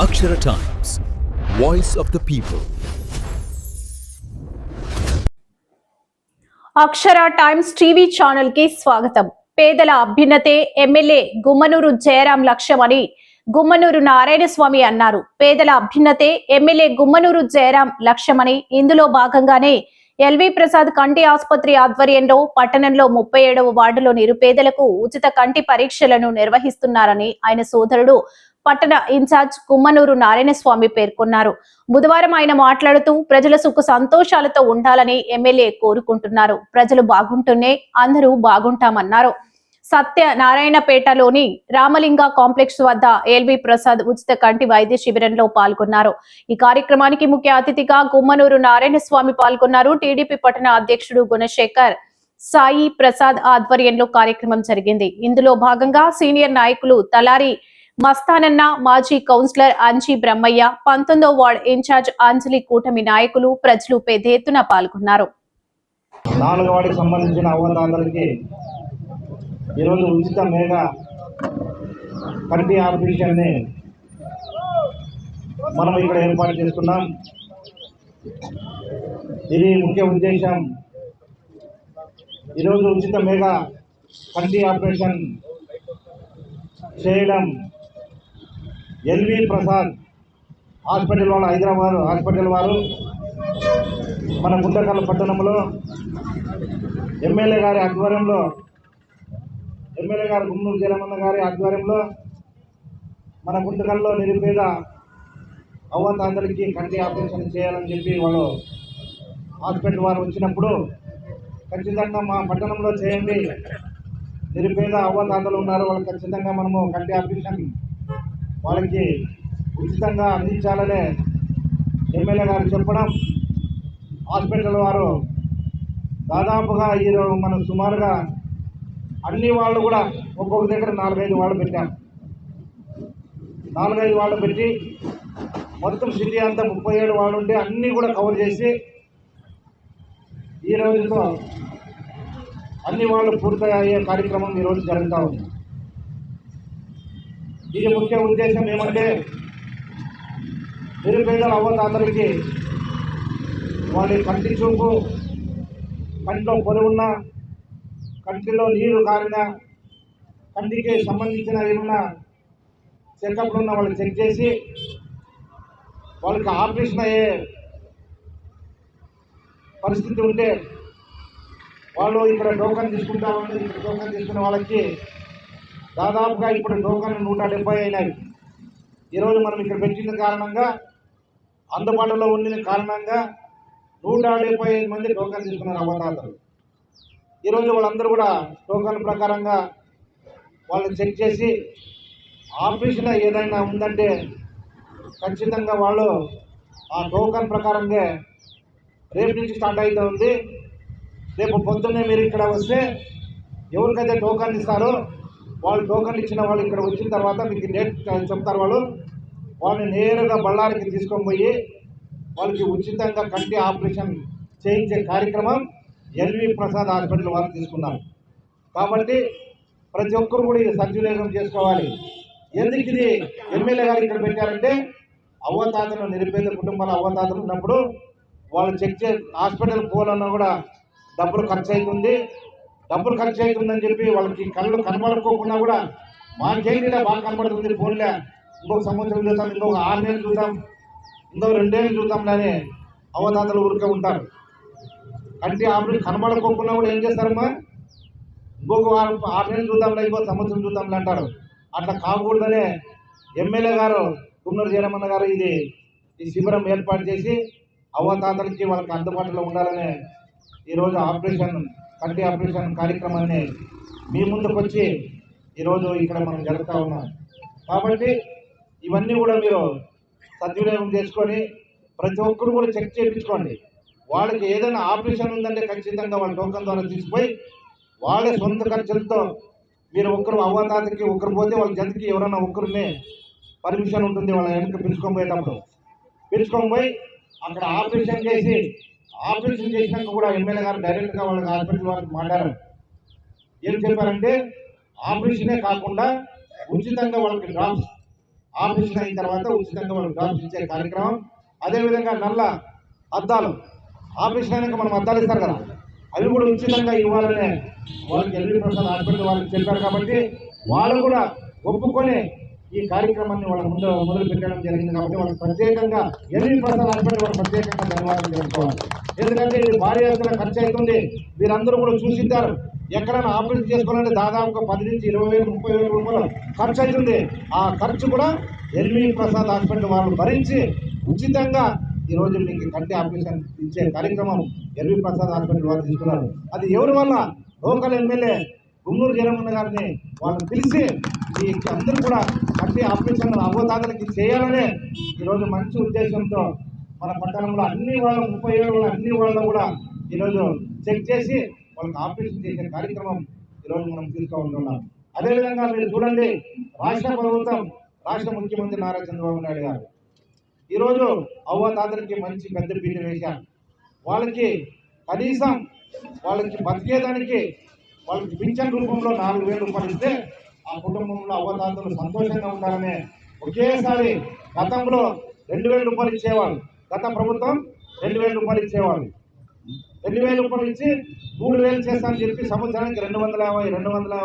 Akshara Times, Voice of the People. Akshara times TV channel కి స్వాగతం. పేదల అభ్యున్నతే MLA Gummanuru Jayaram లక్ష్యమని గుమ్మనూరు నారాయణస్వామి అన్నారు. పేదల అభ్యున్నతే ఎమ్మెల్యే గుమ్మనూరు జయరాం లక్ష్యమని ఇందులో భాగంగానే ఎల్వి ప్రసాద్ కంటి ఆసుపత్రి ఆధ్వర్యంలో పట్టణంలో 37వ వార్డులో నిరుపేదలకు ఉచిత కంటి పరీక్షలను నిర్వహిస్తున్నారని ఆయన సోదరుడు పట్టణ ఇన్ఛార్జ్ గుమ్మనూరు నారాయణస్వామి పేర్కొన్నారు. బుధవారం ఆయన మాట్లాడుతూ ప్రజల సుఖ సంతోషాలతో ఉండాలని ఎమ్మెల్యే కోరుకుంటున్నారు. ప్రజలు బాగుంటూనే అందరూ బాగుంటామన్నారు. సత్యనారాయణపేటలోని రామలింగ కాంప్లెక్స్ వద్ద ఎల్వి ప్రసాద్ ఉచిత కంటి వైద్య శిబిరంలో పాల్గొన్నారు. ఈ కార్యక్రమానికి ముఖ్య అతిథిగా గుమ్మనూరు నారాయణస్వామి పాల్గొన్నారు. టీడీపీ పట్టణ అధ్యక్షుడు గుణశేఖర్ సాయి ప్రసాద్ ఆధ్వర్యంలో కార్యక్రమం జరిగింది. ఇందులో భాగంగా సీనియర్ నాయకులు తలారి మస్తానన్న, మాజీ కౌన్సిలర్ అంజీ బ్రహ్మయ్య, 19వ వార్డు ఇన్ఛార్జ్ అంజలి కూటమి నాయకులు, ప్రజలు పెద్ద ఎత్తున పాల్గొన్నారు. 4వ వార్డుకి సంబంధించిన అవ్వదాతలకి ఈరోజు ఉచిత మేఘా కంటి ఆపరేషన్ని మనం ఇక్కడ ఏర్పాటు చేసుకున్నాం. ఇది ముఖ్య ఉద్దేశం. ఈరోజు ఉచిత మేఘా కంటి ఆపరేషన్ చేయడం ఎల్వి ప్రసాద్ హాస్పిటల్ వాళ్ళు, హైదరాబాద్ హాస్పిటల్ వారు మన గుంటకల్ పట్టణంలో ఎమ్మెల్యే గారి ఆధ్వర్యంలో, ఎమ్మెల్యే గారు గుమ్మనూరు జయరామన్న గారి ఆధ్వర్యంలో మన గుంటకల్లో నిరుపేద అవ్వతాతలకి కంటి ఆపరేషన్ చేయాలని చెప్పి వాళ్ళు హాస్పిటల్ వారు వచ్చినప్పుడు ఖచ్చితంగా మా పట్టణంలో చేయండి, నిరుపేద అవ్వతాతలు ఉన్నారు, వాళ్ళకి ఖచ్చితంగా మనము కంటి ఆపరేషన్ వాళ్ళకి ఉచితంగా అందించాలనే ఎమ్మెల్యే గారు చెప్పడం, హాస్పిటల్ వారు దాదాపుగా ఈరోజు మనం సుమారుగా అన్ని వాళ్ళు కూడా ఒక్కొక్క దగ్గర 4-5 వార్డు పెట్టాం. 4-5 వార్డు పెట్టి మొత్తం సిటీ అంతా 37 వార్డు ఉంటే అన్నీ కూడా కవర్ చేసి ఈ రోజుతో అన్ని వాళ్ళు పూర్తి అయ్యే కార్యక్రమం ఈరోజు జరుగుతూ ఉంది. ఇది ముఖ్య ఉద్దేశం ఏమంటే నిరుపేదల అవ్వతాతలకి వాళ్ళ కంటి చూపు, కంటిలో పొరుగున్న, కంటిలో నీరు కారిన, కంటికి సంబంధించిన ఏమైనా చెకప్లు ఉన్న వాళ్ళు చెక్ చేసి వాళ్ళకి ఆపరేషన్ అయ్యే పరిస్థితి ఉంటే వాళ్ళు ఇక్కడ టోకన్ తీసుకుంటామని, ఇక్కడ టోకన్ తీసుకున్న వాళ్ళకి దాదాపుగా ఇప్పుడు టోకన్ 170 అయినాయి. ఈరోజు మనం ఇక్కడ పెట్టిన కారణంగా, అందుబాటులో ఉండిన కారణంగా 175 మంది టోకన్ తీసుకున్నారు అవ్వతాతలు. ఈరోజు వాళ్ళందరూ కూడా టోకన్ ప్రకారంగా వాళ్ళు చెక్ చేసి ఆపరేషన్ ఏదైనా ఉందంటే ఖచ్చితంగా వాళ్ళు ఆ టోకన్ ప్రకారంగా రేపు నుంచి స్టార్ట్ అవుతూ ఉంది. రేపు పొద్దున్నే మీరు ఇక్కడ వస్తే ఎవరికైతే టోకన్ ఇస్తారో వాళ్ళు టోకన్ ఇచ్చిన వాళ్ళు ఇక్కడ వచ్చిన తర్వాత మీకు డేట్ చెప్తారు. వాళ్ళని నేరుగా బళ్ళారికి తీసుకొని పోయి వాళ్ళకి ఉచితంగా కంటి ఆపరేషన్ చేయించే కార్యక్రమం ఎల్వి ప్రసాద్ హాస్పిటల్ వారు తీసుకున్నారు. కాబట్టి ప్రతి ఒక్కరు కూడా ఇది సద్వినియోగం చేసుకోవాలి. ఎందుకు ఇది ఎమ్మెల్యే గారు ఇక్కడ పెట్టారంటే అవ్వతాతలు, నిరుపేద కుటుంబాల అవ్వతాతలు ఉన్నప్పుడు వాళ్ళు చెక్ హాస్పిటల్ పోవాలన్నా కూడా డబ్బులు ఖర్చు అవుతుందని చెప్పి వాళ్ళకి కళ్ళు కనబడుకోకుండా కూడా మాకేంటి బాగా కనబడుతుంది, ఫోన్లే ఇంకొక సంవత్సరం చూద్దాం, ఇంకొక 6 నెలలు చూద్దాం, ఇంకొక 2 నెలలు చూద్దాంలేని అవ్వతాతలు ఊరికే ఉంటారు. కంటి ఆపరేషన్ కనబడుకోకుండా కూడా ఏం చేస్తారమ్మా, ఇంకొక 6 నెలలు చూద్దాంలే, ఇంకొక సంవత్సరం చూద్దాంలే అంటారు. అట్లా కాకూడదనే ఎమ్మెల్యే గారు గుమ్మనూరు జయరామన్న గారు ఈ శిబిరం ఏర్పాటు చేసి అవ్వతాతలకి వాళ్ళకి అందుబాటులో ఉండాలనే ఈరోజు కంటి ఆపరేషన్ కార్యక్రమాన్ని మీ ముందుకు వచ్చి ఈరోజు ఇక్కడ మనం జరుపుతూ ఉన్నాం. కాబట్టి ఇవన్నీ కూడా మీరు సద్వినియోగం చేసుకొని ప్రతి ఒక్కరు కూడా చెక్ చేయించుకోండి. వాళ్ళకి ఏదైనా ఆపరేషన్ ఉందంటే ఖచ్చితంగా వాళ్ళ టోకన్ ద్వారా తీసుకుపోయి వాళ్ళ సొంత ఖర్చులతో మీరు ఒక్కరు అవ్వతాతకి ఒకరు పోతే వాళ్ళ జతకి ఎవరైనా ఒక్కరిని పర్మిషన్ ఉంటుంది, వాళ్ళ వెనక పిలుచుకొని పోయి అక్కడ ఆపరేషన్ చేసినాక కూడా ఎమ్మెల్యే గారు డైరెక్ట్గా వాళ్ళకి హాస్పిటల్ వారికి మాట్లాడారు. ఏం చెప్పారంటే ఆపరేషనే కాకుండా ఉచితంగా వాళ్ళకి డ్రాప్స్ ఆపరేషన్ అయిన తర్వాత ఉచితంగా మనం డ్రాప్స్ ఇచ్చే కార్యక్రమం. అదేవిధంగా నల్ల అద్దాలు ఆపరేషన్ అయినాక మనం అద్దాలు ఇస్తారు కదా, అవి కూడా ఉచితంగా ఇవ్వాలనే వాళ్ళకి ఎల్వి ప్రసాద్ హాస్పిటల్ వాళ్ళకి చెప్పారు. కాబట్టి వాళ్ళు కూడా ఒప్పుకొని ఈ కార్యక్రమాన్ని వాళ్ళ మొదలు పెట్టడం జరిగింది. కాబట్టి వాళ్ళకి ప్రత్యేకంగా ఎల్వి ప్రసాద్ హాస్పిటల్ వాళ్ళు ప్రత్యేకంగా ధన్యవాదాలు తెలుసుకోవాలి. ఎందుకంటే ఇది భారీ ఎత్తున ఖర్చు అవుతుంది. మీరందరూ కూడా చూసిద్దారు. ఎక్కడైనా ఆపరేషన్ చేసుకోవాలంటే దాదాపుగా 10 నుంచి 20,000 30,000 రూపాయలు ఖర్చు అవుతుంది. ఆ ఖర్చు కూడా ఎల్వి ప్రసాద్ హాస్పిటల్ వాళ్ళు భరించి ఉచితంగా ఈరోజు మీకు కంటి ఆపరేషన్ ఇచ్చే కార్యక్రమం ఎల్వి ప్రసాద్ హాస్పిటల్ వారు తీసుకున్నారు. అది ఎవరి వల్ల? లోకల్ ఎమ్మెల్యే గుమ్మనూరు జయరామన్న గారిని వాళ్ళు పిలిచి ఈ అందరూ కూడా కంటి ఆపరేషన్ అవతాదలకి చేయాలనే ఈరోజు మంచి ఉద్దేశంతో మన పట్టణంలో అన్ని వాళ్ళు 37 అన్ని వాళ్ళు కూడా ఈరోజు చెక్ చేసి వాళ్ళకి ఆపరేషన్ చేసే కార్యక్రమం ఈరోజు మనం తీసుకుంటున్నాం. అదేవిధంగా మీరు చూడండి, రాష్ట్ర ప్రభుత్వం, రాష్ట్ర ముఖ్యమంత్రి నారా చంద్రబాబు నాయుడు గారు ఈరోజు అవ్వతాతలకి మంచి పెద్ద పీట వేశారు. వాళ్ళకి కనీసం వాళ్ళకి బతికేదానికి వాళ్ళకి పింఛన్ రూపంలో 4,000 రూపాయలు ఇస్తే ఆ కుటుంబంలో అవ్వతాతలు సంతోషంగా ఉండాలనే ఒకేసారి గతంలో 2,000 రూపాయలు ఇచ్చేవాళ్ళు. గత ప్రభుత్వం 2,000 రూపాయలు ఇచ్చేవాళ్ళు. 2,000 రూపాయలు ఇచ్చి 3,000 చేస్తానని చెప్పి సంవత్సరానికి 250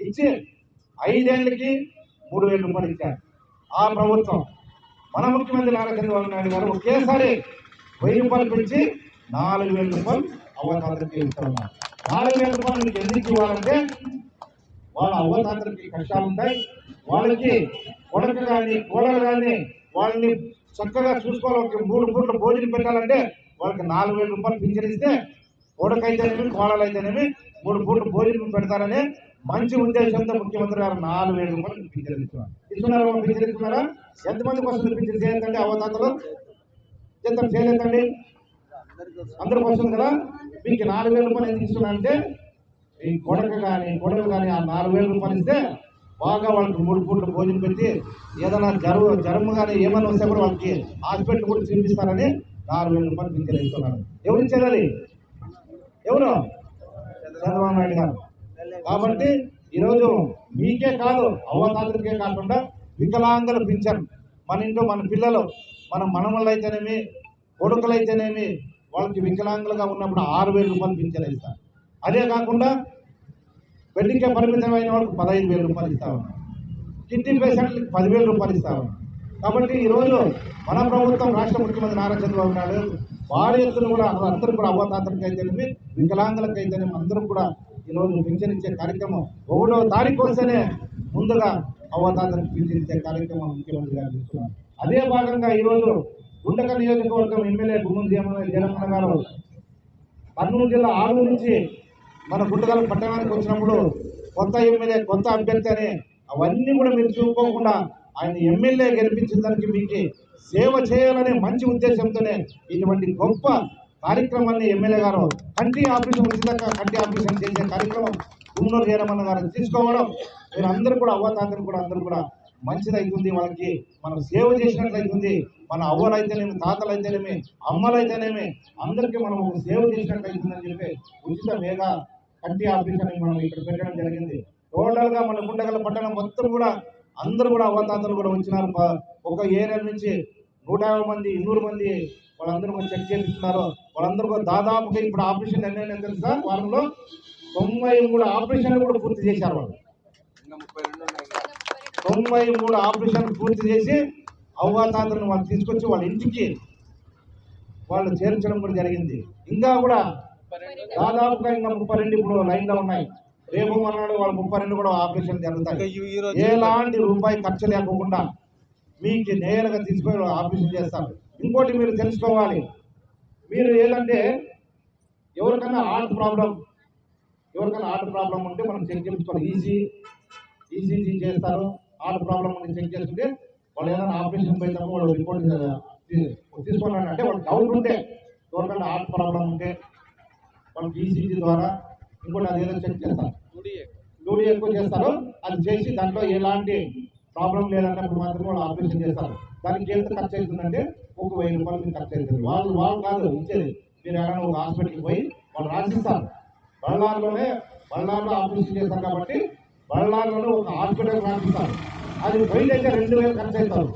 ఇచ్చి 5 ఏళ్ళకి 3,000 రూపాయలు ఇచ్చారు ఆ ప్రభుత్వం. మన ముఖ్యమంత్రి నారా చంద్రబాబు నాయుడు గారు ఒకేసారి 1,000 రూపాయలు పెంచి 4,000 రూపాయలు అవ్వతాతలకి ఇస్తున్నారు. 4,000 రూపాయలు మీకు ఎందుకు ఇవ్వాలంటే వాళ్ళ అవ్వతాతలకి కష్టాలు ఉంటాయి. వాళ్ళకి కొడుకు కానీ కోడలు కానీ వాళ్ళని చక్కగా చూసుకోవాలి. ఒక 3 పూట్ల భోజనం పెట్టాలంటే వాళ్ళకి 4,000 రూపాయలు పింఛన్ ఇస్తే కొడుకైతేనేమి కోడలైతేనేమి 3 పూట్ల భోజనం పెడతారనే మంచి ఉద్దేశంతో ముఖ్యమంత్రి గారు 4,000 రూపాయలు పింఛన్ ఇస్తున్నారు. పింఛన్ ఇస్తున్నారా? ఎంతమందికి వస్తుంది పింఛన్? చేయొద్దండి అవ్వతాతలు, ఎంత చేయలేదండి, అందరికి వస్తుంది కదా. మీకు 4,000 రూపాయలు ఎందుకు ఇస్తున్నారంటే ఈ కొడుకు కానీ ఆ 4,000 రూపాయలు ఇస్తే బాగా వాళ్ళకి 3 పూట్ల భోజనం పెట్టి ఏదైనా జ్వరం కానీ ఏమైనా వస్తే కూడా వాళ్ళకి హాస్పిటల్ కూడా చూపిస్తారని 4,000 రూపాయలు పింఛన్ ఇస్తున్నారు. ఎవరు ఇచ్చేది? ఎవరు? చంద్రబాబు నాయుడు గారు. కాబట్టి ఈరోజు మీకే కాదు, అవ్వతాతలకే కాకుండా వికలాంగుల పింఛన్ మన ఇంట్లో మన పిల్లలు మన మనమళ్ళు అయితేనేమి కొడుకులు అయితేనేమి వాళ్ళకి వికలాంగులుగా ఉన్నప్పుడు 6,000 రూపాయలు పింఛన్ ఇస్తారు. అదే కాకుండా బెడ్డింగ్కే పరిమితమైన వాళ్ళకి 15,000 రూపాయలు ఇస్తా ఉన్నారు. కిడ్నీ పేషెంట్లకి 10,000 రూపాయలు ఇస్తా ఉన్నారు. కాబట్టి ఈరోజు మన ప్రభుత్వం, రాష్ట్ర ముఖ్యమంత్రి నారా చంద్రబాబు నాయుడు భారీ ఎత్తున కూడా అందరూ కూడా అవ్వతాతలకి అయితేనేమి వికలాంగులకు అయితేనేమి అందరూ కూడా ఈరోజు పింఛన్ ఇచ్చే కార్యక్రమం 1వ తారీఖు వస్తేనే ముందుగా అవ్వతాతలకు పింఛన్ ఇచ్చే కార్యక్రమం ముఖ్యమంత్రి గారు తీసుకున్నారు. అదే భాగంగా ఈరోజు గుంటక నియోజకవర్గం ఎమ్మెల్యే గుమ్మనూరు జయరామన్న గారు కర్నూలు జిల్లా ఆలూరు నుంచి మన గుంటకల్ పట్టణానికి వచ్చినప్పుడు కొత్త ఎమ్మెల్యే, కొత్త అభ్యర్థి అని అవన్నీ కూడా మీరు చూసుకోకుండా ఆయన ఎమ్మెల్యే గెలిపించిన దానికి మీకు సేవ చేయాలనే మంచి ఉద్దేశంతోనే ఇటువంటి గొప్ప కార్యక్రమాన్ని ఎమ్మెల్యే గారు కంటి ఆపరేషన్ ఉచితంగా కంటి ఆపరేషన్ చేసే కార్యక్రమం గుమ్మనూరు జయరామన్న గారు తీసుకోవడం మీరు అందరూ కూడా అవ్వతాతలు కూడా అందరూ కూడా మంచిదవుతుంది. వాళ్ళకి మనం సేవ చేసినట్లయితుంది. మన అవ్వలైతేనేమి, తాతలైతేనేమి, అమ్మలైతేనేమి అందరికీ మనం ఒక సేవ చేసినట్లయితుందని చెప్పి ఉచిత మేఘా కంటి ఆపరేషన్ మనం ఇక్కడ పెట్టడం జరిగింది. టోటల్గా మన గుంటకల్ పట్టణం మొత్తం కూడా అందరూ కూడా అవ్వతాతలు కూడా వచ్చినారు. ఒక ఏరియా నుంచి 150 మంది 200 మంది వాళ్ళందరూ కూడా చెక్ చేపిస్తున్నారు. వాళ్ళందరూ కూడా దాదాపుగా ఇప్పుడు ఆపరేషన్ ఎన్నైనా తెలుసా, వారంలో 93 ఆపరేషన్లు కూడా పూర్తి చేశారు. వాళ్ళు 93 ఆపరేషన్లు పూర్తి చేసి అవ్వతాతలను వాళ్ళు తీసుకొచ్చి వాళ్ళ ఇంటికి వాళ్ళు చేర్చడం కూడా జరిగింది. ఇంకా కూడా దాదాపుగా ఇంకా 32 ఇప్పుడు లైన్లో ఉన్నాయి. రేపు అన్నాడు వాళ్ళు 32 కూడా ఆపరేషన్ జరుగుతాయి. ఎలాంటి రూపాయి ఖర్చు లేకుండా మీకు నేరుగా తీసుకొని ఆపరేషన్ చేస్తారు. ఇంకోటి మీరు తెలుసుకోవాలి, మీరు ఏంటంటే ఎవరికైనా హార్ట్ ప్రాబ్లం ఉంటే మనం చెక్ చేయించుకోవాలి. ఈసీజీ చేస్తారు. హార్ట్ ప్రాబ్లం ఉంటే చెక్ చేసుకుంటే వాళ్ళు ఏదైనా ఆపరేషన్ పోయినప్పుడు వాళ్ళు రిపోర్ట్ తీసుకున్నాడు అంటే వాళ్ళు డౌట్ ఉంటే ఎవరికైనా హార్ట్ ప్రాబ్లం ఉంటే వాళ్ళకి ఈసీజీ ద్వారా ఇంకోటి అది ఏదో చెక్ చేస్తారు, డ్యూటీ ఎక్కువ చేస్తారు. అది చేసి దాంట్లో ఎలాంటి ప్రాబ్లం లేదన్నప్పుడు మాత్రమే వాళ్ళు ఆపరేషన్ చేస్తారు. దానికి ఎంత ఖర్చు అవుతుందంటే 1,000 రూపాయలు ఖర్చు అవుతుంది. వాళ్ళు కాదు ఇచ్చేది. మీరు ఏమైనా ఒక హాస్పిటల్కి పోయి వాళ్ళు రాసిస్తారు. బళ్ళారిలో ఆపరేషన్ చేస్తారు కాబట్టి బళ్ళారిలో ఒక హాస్పిటల్ రాసిస్తారు. అది బయట అయితే 2000 ఖర్చు అవుతారు.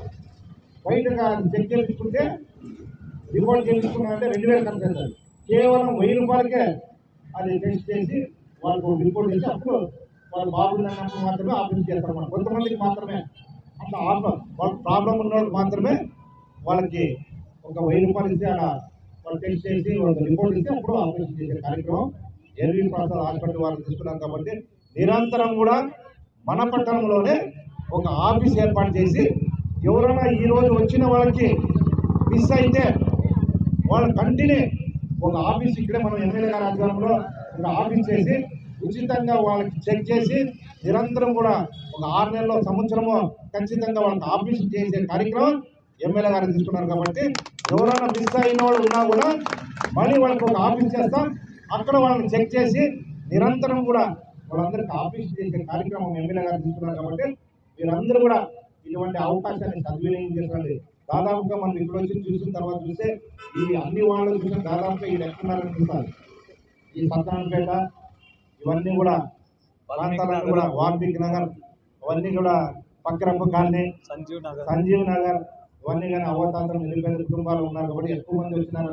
బయటగా చెక్ చేయించుకుంటే రిపోర్ట్ చేయించుకున్నారంటే 2000 ఖర్చు అవుతుంది. కేవలం 1000 రూపాయలకే అది టెస్ట్ చేసి వాళ్ళకు రిపోర్ట్ చేసి అప్పుడు వాళ్ళు బాగుందన్నప్పుడు మాత్రమే ఆపరేషన్ చేస్తారు. మనం కొంతమందికి మాత్రమే అట్లా వాళ్ళ ప్రాబ్లం ఉన్న వాళ్ళకి మాత్రమే వాళ్ళకి ఒక 1000 రూపాయలు ఇస్తే అలా వాళ్ళు టెస్ట్ చేసి వాళ్ళకి రిపోర్ట్ ఇస్తే అప్పుడు ఆపరేషన్ చేసే కార్యక్రమం ఎల్వి ప్రసాద్ హాస్పిటల్ వాళ్ళు తీసుకున్నాం. కాబట్టి నిరంతరం కూడా మన పట్టణంలోనే ఒక ఆఫీస్ ఏర్పాటు చేసి ఎవరైనా ఈరోజు వచ్చిన వాళ్ళకి మిస్ అయితే వాళ్ళ కంటిన్యూ ఒక ఆఫీస్ ఇక్కడే మనం ఎమ్మెల్యే గారి ఆధ్వర్యంలో ఒక ఆఫీస్ చేసి ఉచితంగా వాళ్ళకి చెక్ చేసి నిరంతరం కూడా ఒక 6 నెలల్లో సంవత్సరము ఖచ్చితంగా వాళ్ళకి ఆఫీస్ చేసే కార్యక్రమం ఎమ్మెల్యే గారు తీసుకున్నారు. కాబట్టి ఎవరైనా మిస్ అయిన వాళ్ళు ఉన్నా కూడా మళ్ళీ వాళ్ళకి ఒక ఆఫీస్ చేస్తాం. అక్కడ వాళ్ళని చెక్ చేసి నిరంతరం కూడా వాళ్ళందరికీ ఆఫీస్ చేసే కార్యక్రమం ఎమ్మెల్యే గారు తీసుకున్నారు. కాబట్టి మీరందరూ కూడా ఇటువంటి అవకాశాన్ని సద్వినియోగం చేసుకోండి. దాదాపుగా మనం ఇక్కడ వచ్చి చూసిన తర్వాత చూస్తే ఈ అన్ని వాళ్ళు చూసిన దాదాపుగా ఈ ఎక్కడున్నారని చూస్తారు. ఈ సత్యనారాయణపేట ఇవన్నీ కూడా ప్రాంతాలన్నీ కూడా వాల్మీకి నగర్ అవన్నీ కూడా పక్కరప్ప కాలనీ, సంజీవ్ నగర్ ఇవన్నీ కానీ అవతాంతరం నిరుపేద కుటుంబాలు ఉన్నారు. కాబట్టి ఎక్కువ మంది వచ్చినారు.